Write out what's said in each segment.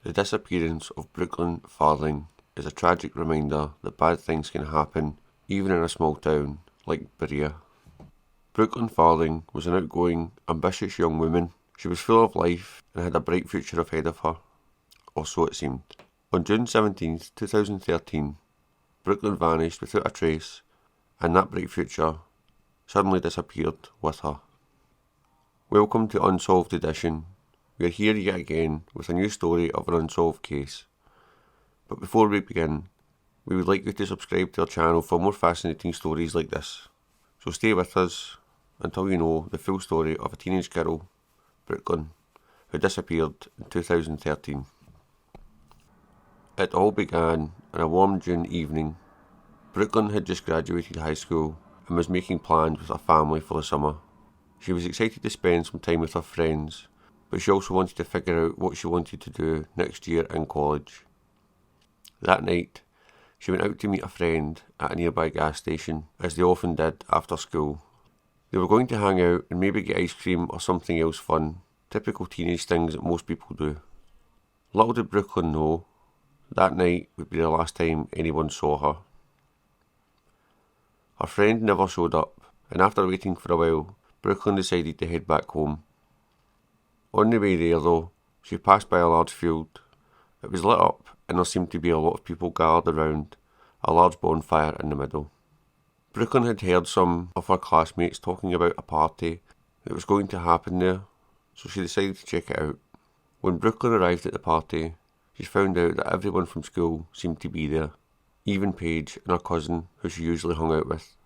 The disappearance of Brookelyn Farthing is a tragic reminder that bad things can happen even in a small town like Berea. Brookelyn Farthing was an outgoing, ambitious young woman. She was full of life and had a bright future ahead of her, or so it seemed. On June 17, 2013, Brookelyn vanished without a trace, and that bright future suddenly disappeared with her. Welcome to Unsolved Edition. We are here yet again with a new story of an unsolved case. But before we begin, we would like you to subscribe to our channel for more fascinating stories like this. So stay with us until you know the full story of a teenage girl, Brookelyn, who disappeared in 2013. It all began on a warm June evening. Brookelyn had just graduated high school and was making plans with her family for the summer. She was excited to spend some time with her friends, but she also wanted to figure out what she wanted to do next year in college. That night, she went out to meet a friend at a nearby gas station, as they often did after school. They were going to hang out and maybe get ice cream or something else fun, typical teenage things that most people do. Little did Brookelyn know, that night would be the last time anyone saw her. Her friend never showed up, and after waiting for a while, Brookelyn decided to head back home. On the way there, though, she passed by a large field. It was lit up, and there seemed to be a lot of people gathered around, a large bonfire in the middle. Brookelyn had heard some of her classmates talking about a party that was going to happen there, so she decided to check it out. When Brookelyn arrived at the party, she found out that everyone from school seemed to be there, even Paige and her cousin, who she usually hung out with.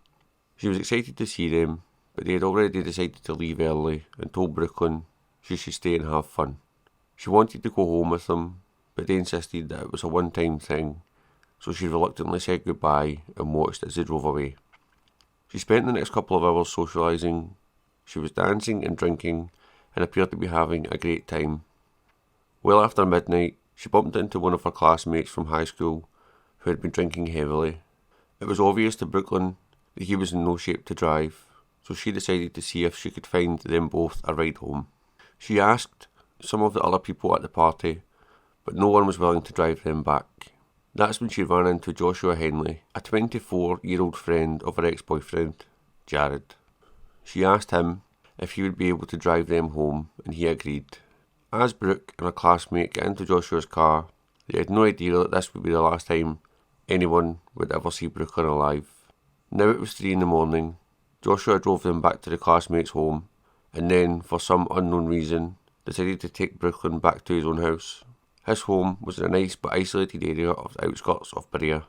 She was excited to see them, but they had already decided to leave early and told Brookelyn she should stay and have fun. She wanted to go home with them, but they insisted that it was a one-time thing, so she reluctantly said goodbye and watched as they drove away. She spent the next couple of hours socialising. She was dancing and drinking and appeared to be having a great time. Well after midnight, she bumped into one of her classmates from high school who had been drinking heavily. It was obvious to Brookelyn that he was in no shape to drive, so she decided to see if she could find them both a ride home. She asked some of the other people at the party, but no one was willing to drive them back. That's when she ran into Joshua Henley, a 24-year-old friend of her ex-boyfriend, Jared. She asked him if he would be able to drive them home, and he agreed. As Brooke and her classmate got into Joshua's car, they had no idea that this would be the last time anyone would ever see Brookelyn alive. Now it was 3 a.m. Joshua drove them back to the classmate's home, and then, for some unknown reason, decided to take Brookelyn back to his own house. His home was in a nice but isolated area of the outskirts of Berea.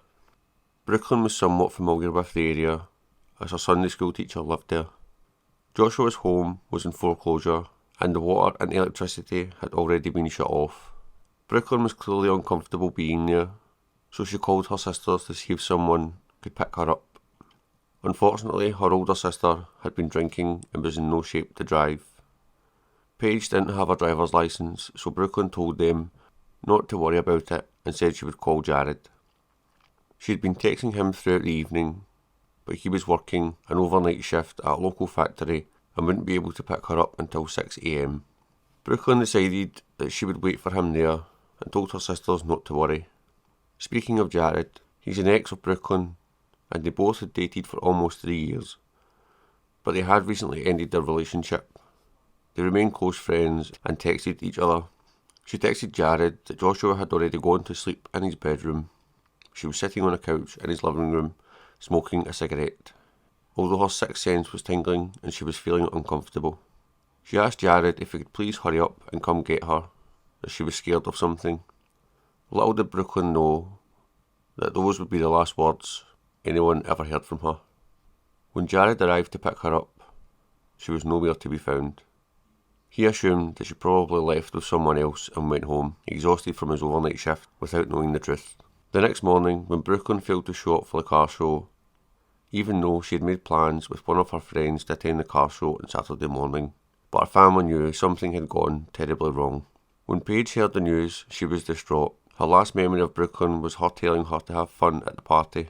Brookelyn was somewhat familiar with the area, as her Sunday school teacher lived there. Joshua's home was in foreclosure, and the water and electricity had already been shut off. Brookelyn was clearly uncomfortable being there, so she called her sisters to see if someone could pick her up. Unfortunately, her older sister had been drinking and was in no shape to drive. Paige didn't have a driver's licence, so Brookelyn told them not to worry about it and said she would call Jared. She had been texting him throughout the evening, but he was working an overnight shift at a local factory and wouldn't be able to pick her up until 6 a.m. Brookelyn decided that she would wait for him there and told her sisters not to worry. Speaking of Jared, he's an ex of Brookelyn, and they both had dated for almost 3 years, but they had recently ended their relationship. They remained close friends and texted each other. She texted Jared that Joshua had already gone to sleep in his bedroom. She was sitting on a couch in his living room, smoking a cigarette, although her sixth sense was tingling and she was feeling uncomfortable. She asked Jared if he could please hurry up and come get her, as she was scared of something. Little did Brookelyn know that those would be the last words anyone ever heard from her. When Jared arrived to pick her up, she was nowhere to be found. He assumed that she probably left with someone else and went home, exhausted from his overnight shift, without knowing the truth. The next morning, when Brookelyn failed to show up for the car show, even though she had made plans with one of her friends to attend the car show on Saturday morning, but her family knew something had gone terribly wrong. When Paige heard the news, she was distraught. Her last memory of Brookelyn was her telling her to have fun at the party.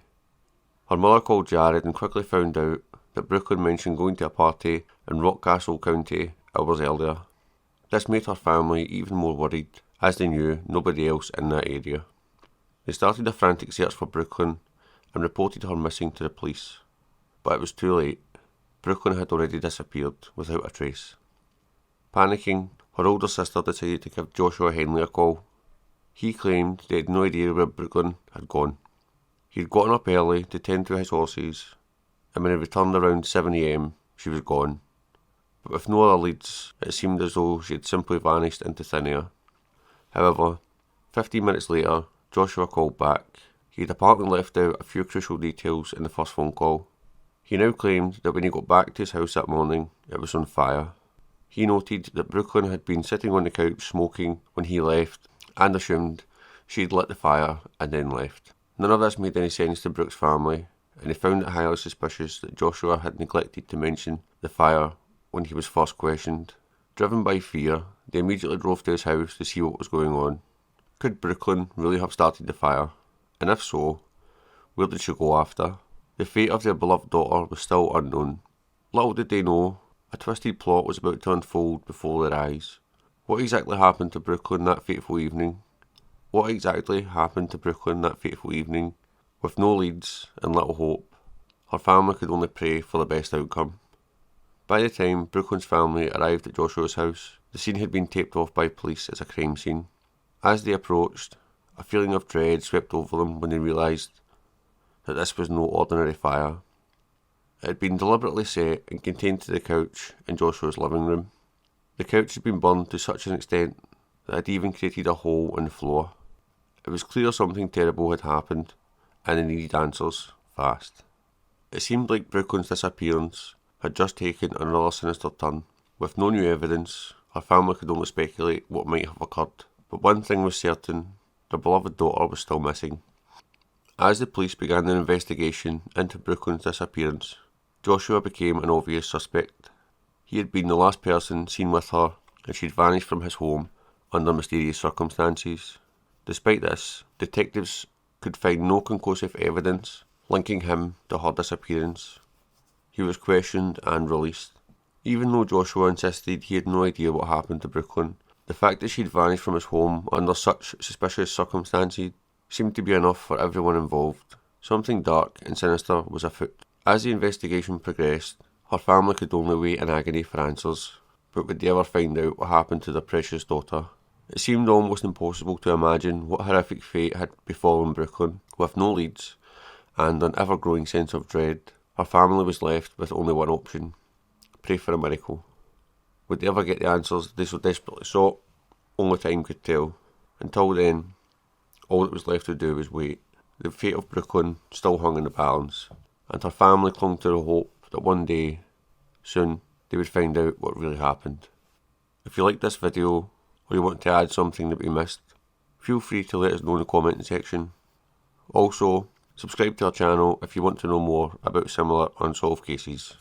Her mother called Jared and quickly found out that Brookelyn mentioned going to a party in Rockcastle County hours earlier. This made her family even more worried, as they knew nobody else in that area. They started a frantic search for Brooklyn and reported her missing to the police. But it was too late. Brooklyn had already disappeared without a trace. Panicking, her older sister decided to give Joshua Henley a call. He claimed they had no idea where Brooklyn had gone. He had gotten up early to tend to his horses, and when he returned around 7 a.m, she was gone. But with no other leads, it seemed as though she had simply vanished into thin air. However, 15 minutes later, Joshua called back. He had apparently left out a few crucial details in the first phone call. He now claimed that when he got back to his house that morning, it was on fire. He noted that Brooklyn had been sitting on the couch smoking when he left and assumed she had lit the fire and then left. None of this made any sense to Brooke's family, and they found it highly suspicious that Joshua had neglected to mention the fire when he was first questioned. Driven by fear, they immediately drove to his house to see what was going on. Could Brooklyn really have started the fire? And if so, where did she go after? The fate of their beloved daughter was still unknown. Little did they know, a twisted plot was about to unfold before their eyes. What exactly happened to Brooklyn that fateful evening? With no leads and little hope, her family could only pray for the best outcome. By the time Brooklyn's family arrived at Joshua's house, the scene had been taped off by police as a crime scene. As they approached, a feeling of dread swept over them when they realised that this was no ordinary fire. It had been deliberately set and contained to the couch in Joshua's living room. The couch had been burned to such an extent that it had even created a hole in the floor. It was clear something terrible had happened, and they needed answers, fast. It seemed like Brooklyn's disappearance had just taken another sinister turn. With no new evidence, her family could only speculate what might have occurred. But one thing was certain, their beloved daughter was still missing. As the police began their investigation into Brooklyn's disappearance, Joshua became an obvious suspect. He had been the last person seen with her, and she had vanished from his home under mysterious circumstances. Despite this, detectives could find no conclusive evidence linking him to her disappearance. He was questioned and released. Even though Joshua insisted he had no idea what happened to Brooklyn, the fact that she had vanished from his home under such suspicious circumstances seemed to be enough for everyone involved. Something dark and sinister was afoot. As the investigation progressed, her family could only wait in agony for answers, but would they ever find out what happened to their precious daughter? It seemed almost impossible to imagine what horrific fate had befallen Brooklyn. With no leads and an ever-growing sense of dread, her family was left with only one option: pray for a miracle. Would they ever get the answers they so desperately sought? Only time could tell. Until then, all that was left to do was wait. The fate of Brooklyn still hung in the balance, and her family clung to the hope that one day, soon, they would find out what really happened. If you liked this video, or you want to add something that we missed, feel free to let us know in the comment section. Also, subscribe to our channel if you want to know more about similar unsolved cases.